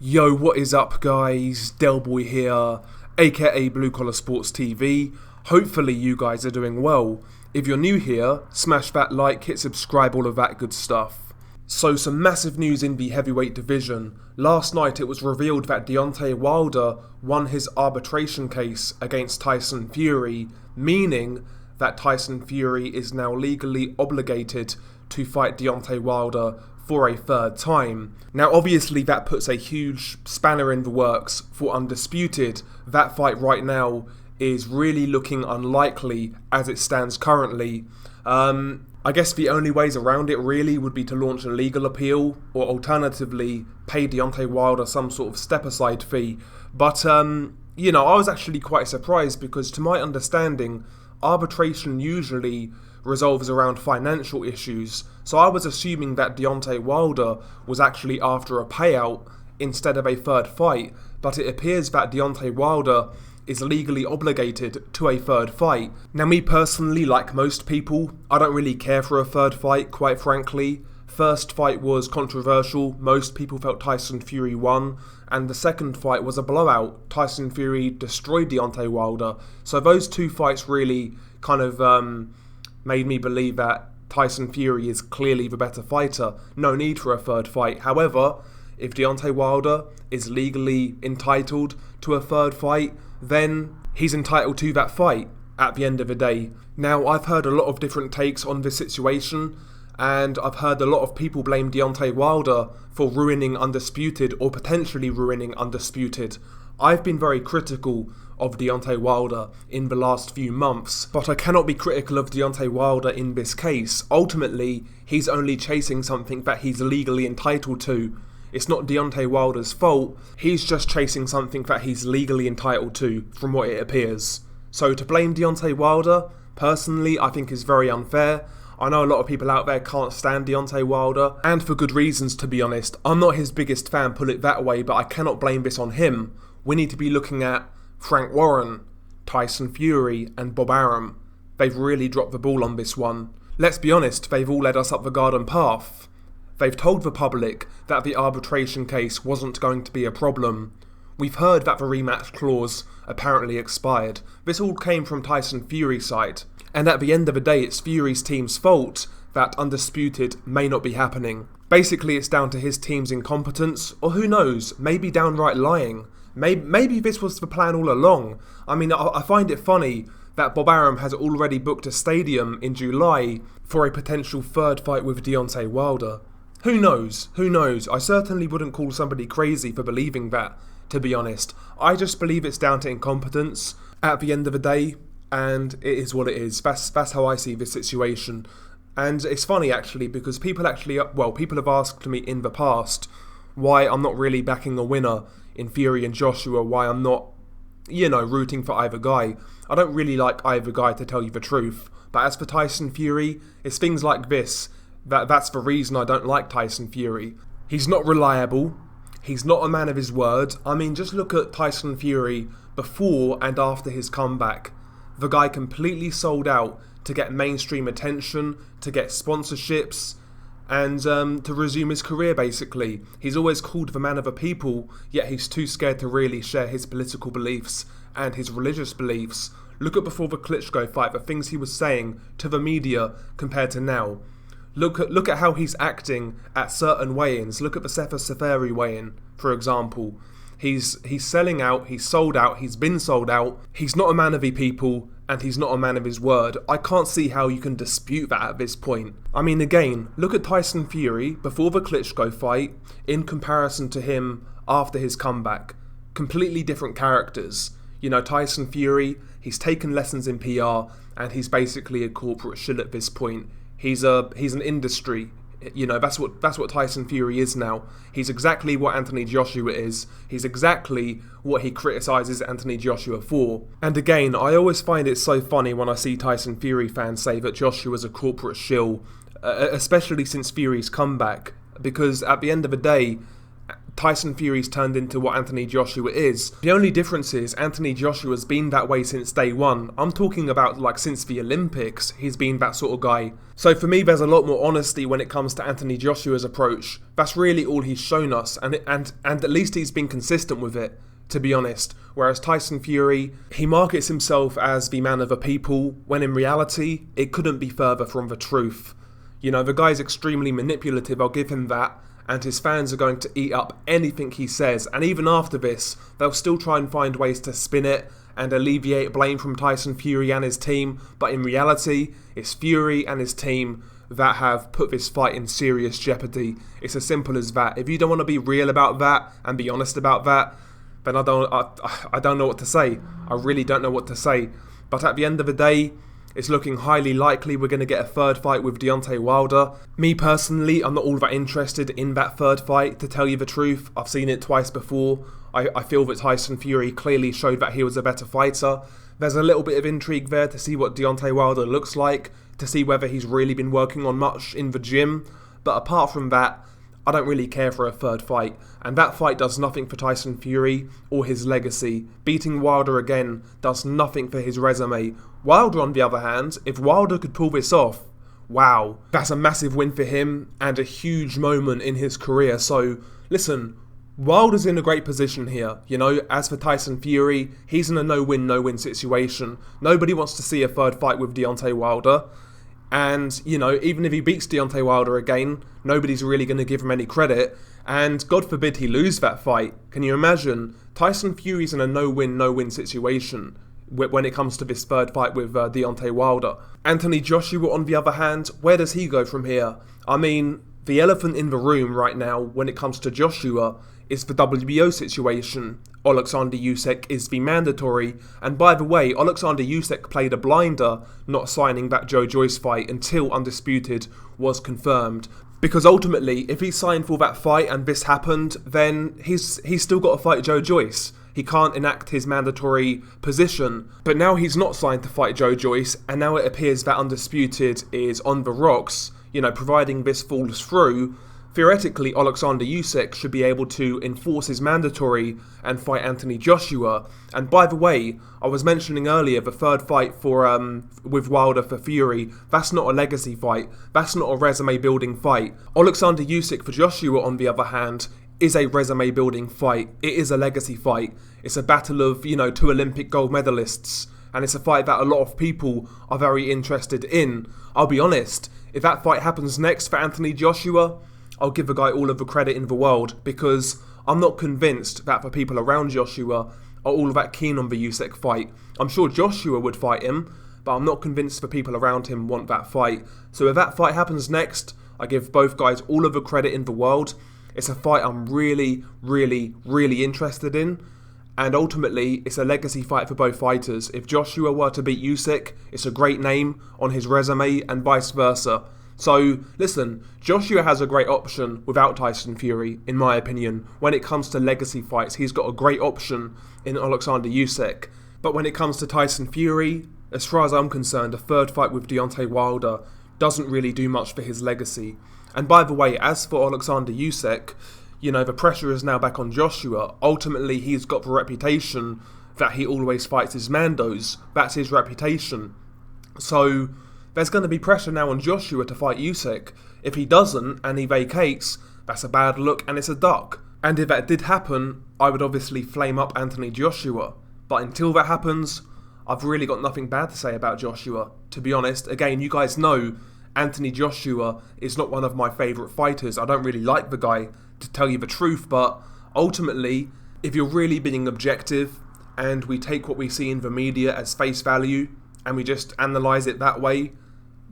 Yo, what is up, guys? Delboy here, aka Blue Collar Sports TV. Hopefully you guys are doing well. If you're new here, smash that like, hit subscribe, all of that good stuff. So some massive news in the heavyweight division. Last night it was revealed that Deontay Wilder won his arbitration case against Tyson Fury, meaning that Tyson Fury is now legally obligated to fight Deontay Wilder for a third time. Now obviously that puts a huge spanner in the works for Undisputed. That fight right now is really looking unlikely as it stands currently. I guess the only ways around it really would be to launch a legal appeal or alternatively pay Deontay Wilder some sort of step-aside fee. But, I was actually quite surprised because to my understanding, arbitration usually resolves around financial issues. So I was assuming that Deontay Wilder was actually after a payout instead of a third fight. But it appears that Deontay Wilder is legally obligated to a third fight. Now me personally, like most people, I don't really care for a third fight, quite frankly. First fight was controversial, most people felt Tyson Fury won, and the second fight was a blowout. Tyson Fury destroyed Deontay Wilder. So those two fights really kind of made me believe that Tyson Fury is clearly the better fighter. No need for a third fight. However, if Deontay Wilder is legally entitled to a third fight, then he's entitled to that fight at the end of the day. Now, I've heard a lot of different takes on this situation, and I've heard a lot of people blame Deontay Wilder for ruining Undisputed or potentially ruining Undisputed. I've been very critical of Deontay Wilder in the last few months, but I cannot be critical of Deontay Wilder in this case. Ultimately, he's only chasing something that he's legally entitled to. It's not Deontay Wilder's fault, he's just chasing something that he's legally entitled to, from what it appears. So to blame Deontay Wilder, personally, I think is very unfair. I know a lot of people out there can't stand Deontay Wilder, and for good reasons, to be honest. I'm not his biggest fan, put it that way, but I cannot blame this on him. We need to be looking at Frank Warren, Tyson Fury, and Bob Arum. They've really dropped the ball on this one. Let's be honest, they've all led us up the garden path. They've told the public that the arbitration case wasn't going to be a problem. We've heard that the rematch clause apparently expired. This all came from Tyson Fury's side. And at the end of the day, it's Fury's team's fault that Undisputed may not be happening. Basically, it's down to his team's incompetence, or who knows, maybe downright lying. Maybe this was the plan all along. I mean, I find it funny that Bob Arum has already booked a stadium in July for a potential third fight with Deontay Wilder. Who knows? Who knows? I certainly wouldn't call somebody crazy for believing that, to be honest. I just believe it's down to incompetence at the end of the day, and it is what it is. That's how I see this situation. And it's funny, actually, because people have asked me in the past why I'm not really backing a winner in Fury and Joshua, why I'm not, rooting for either guy. I don't really like either guy, to tell you the truth. But as for Tyson Fury, it's things like this. That's the reason I don't like Tyson Fury. He's not reliable. He's not a man of his word. I mean, just look at Tyson Fury before and after his comeback. The guy completely sold out to get mainstream attention, to get sponsorships, and to resume his career, basically. He's always called the man of the people, yet he's too scared to really share his political beliefs and his religious beliefs. Look at before the Klitschko fight, the things he was saying to the media compared to now. Look at how he's acting at certain weigh-ins. Look at the Sefer Seferi weigh-in, for example. He's selling out, he's sold out, he's been sold out. He's not a man of the people, and he's not a man of his word. I can't see how you can dispute that at this point. I mean, again, look at Tyson Fury before the Klitschko fight in comparison to him after his comeback. Completely different characters. Tyson Fury, he's taken lessons in PR, and he's basically a corporate shill at this point. He's an industry. That's what Tyson Fury is now. He's exactly what Anthony Joshua is. He's exactly what he criticises Anthony Joshua for. And again, I always find it so funny when I see Tyson Fury fans say that Joshua's a corporate shill, especially since Fury's comeback. Because at the end of the day, Tyson Fury's turned into what Anthony Joshua is. The only difference is Anthony Joshua's been that way since day one. I'm talking about like since the Olympics, he's been that sort of guy. So for me, there's a lot more honesty when it comes to Anthony Joshua's approach. That's really all he's shown us, and at least he's been consistent with it, to be honest. Whereas Tyson Fury, he markets himself as the man of the people, when in reality, it couldn't be further from the truth. You know, the guy's extremely manipulative, I'll give him that, and his fans are going to eat up anything he says, and even after this, they'll still try and find ways to spin it and alleviate blame from Tyson Fury and his team, but in reality, it's Fury and his team that have put this fight in serious jeopardy. It's as simple as that. If you don't want to be real about that and be honest about that, then I don't know what to say. I really don't know what to say. But at the end of the day, it's looking highly likely we're going to get a third fight with Deontay Wilder. Me personally, I'm not all that interested in that third fight, to tell you the truth. I've seen it twice before. I feel that Tyson Fury clearly showed that he was a better fighter. There's a little bit of intrigue there to see what Deontay Wilder looks like, to see whether he's really been working on much in the gym. But apart from that, I don't really care for a third fight, and that fight does nothing for Tyson Fury or his legacy. Beating Wilder again does nothing for his resume. Wilder, on the other hand, if Wilder could pull this off, wow, that's a massive win for him and a huge moment in his career. So, listen, Wilder's in a great position here. You know, as for Tyson Fury, he's in a no-win, no-win situation. Nobody wants to see a third fight with Deontay Wilder. And, you know, even if he beats Deontay Wilder again, nobody's really going to give him any credit. And God forbid he lose that fight. Can you imagine? Tyson Fury's in a no-win, no-win situation when it comes to this third fight with Deontay Wilder. Anthony Joshua, on the other hand, where does he go from here? I mean, the elephant in the room right now when it comes to Joshua is the WBO situation. Alexander Usyk is the mandatory, and by the way, Alexander Usyk played a blinder not signing that Joe Joyce fight until Undisputed was confirmed. Because ultimately, if he signed for that fight and this happened, then he's still got to fight Joe Joyce. He can't enact his mandatory position. But now he's not signed to fight Joe Joyce, and now it appears that Undisputed is on the rocks. You know, providing this falls through, theoretically, Alexander Usyk should be able to enforce his mandatory and fight Anthony Joshua. And by the way, I was mentioning earlier the third fight for with Wilder for Fury. That's not a legacy fight. That's not a resume-building fight. Alexander Usyk for Joshua, on the other hand, is a resume-building fight. It is a legacy fight. It's a battle of, you know, two Olympic gold medalists. And it's a fight that a lot of people are very interested in. I'll be honest, if that fight happens next for Anthony Joshua, I'll give the guy all of the credit in the world, because I'm not convinced that the people around Joshua are all that keen on the Usyk fight. I'm sure Joshua would fight him, but I'm not convinced the people around him want that fight. So if that fight happens next, I give both guys all of the credit in the world. It's a fight I'm really, really, really interested in. And ultimately, it's a legacy fight for both fighters. If Joshua were to beat Usyk, it's a great name on his resume, and vice versa. So, listen, Joshua has a great option without Tyson Fury, in my opinion. When it comes to legacy fights, he's got a great option in Alexander Usyk. But when it comes to Tyson Fury, as far as I'm concerned, a third fight with Deontay Wilder doesn't really do much for his legacy. And by the way, as for Alexander Usyk, you know, the pressure is now back on Joshua. Ultimately, he's got the reputation that he always fights his Mandos. That's his reputation. So there's going to be pressure now on Joshua to fight Usyk. If he doesn't and he vacates, that's a bad look and it's a duck. And if that did happen, I would obviously flame up Anthony Joshua. But until that happens, I've really got nothing bad to say about Joshua. To be honest, again, you guys know Anthony Joshua is not one of my favourite fighters. I don't really like the guy, to tell you the truth, but ultimately, if you're really being objective and we take what we see in the media as face value and we just analyse it that way,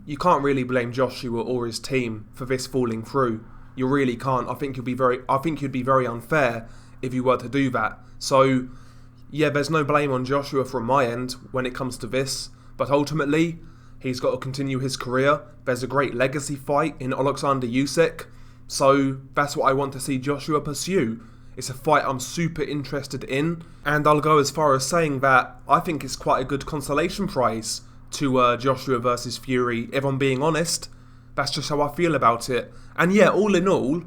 you can't really blame Joshua or his team for this falling through. You really can't. I think you'd be very unfair if you were to do that. So, yeah, there's no blame on Joshua from my end when it comes to this, but ultimately, he's got to continue his career. There's a great legacy fight in Alexander Usyk, so that's what I want to see Joshua pursue. It's a fight I'm super interested in, and I'll go as far as saying that I think it's quite a good consolation prize to Joshua versus Fury. If I'm being honest, that's just how I feel about it. And yeah, all in all,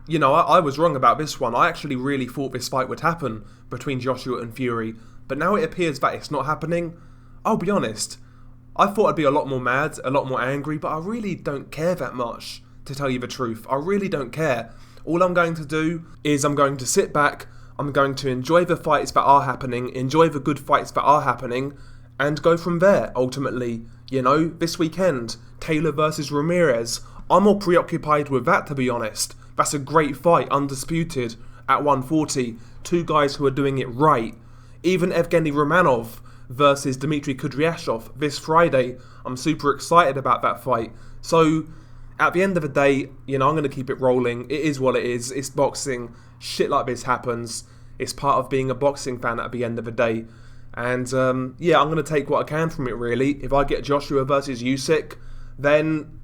I was wrong about this one. I actually really thought this fight would happen between Joshua and Fury, but now it appears that it's not happening. I'll be honest, I thought I'd be a lot more mad, a lot more angry, but I really don't care that much, to tell you the truth. I really don't care. All I'm going to do is I'm going to sit back, I'm going to enjoy the fights that are happening, enjoy the good fights that are happening, and go from there, ultimately. This weekend, Taylor versus Ramirez. I'm more preoccupied with that, to be honest. That's a great fight, undisputed, at 140. Two guys who are doing it right. Even Evgeny Romanov versus Dmitry Kudryashov this Friday. I'm super excited about that fight. So, at the end of the day, I'm going to keep it rolling. It is what it is. It's boxing. Shit like this happens. It's part of being a boxing fan at the end of the day. And, I'm going to take what I can from it, really. If I get Joshua versus Usyk, then,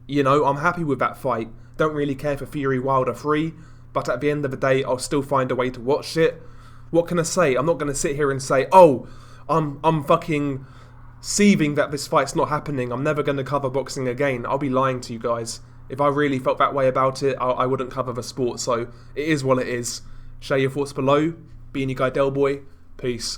I'm happy with that fight. Don't really care for Fury Wilder 3, but at the end of the day, I'll still find a way to watch it. What can I say? I'm not going to sit here and say, I'm fucking seething that this fight's not happening. I'm never going to cover boxing again. I'll be lying to you guys. If I really felt that way about it, I wouldn't cover the sport. So it is what it is. Share your thoughts below. Being your guy Delboy. Peace.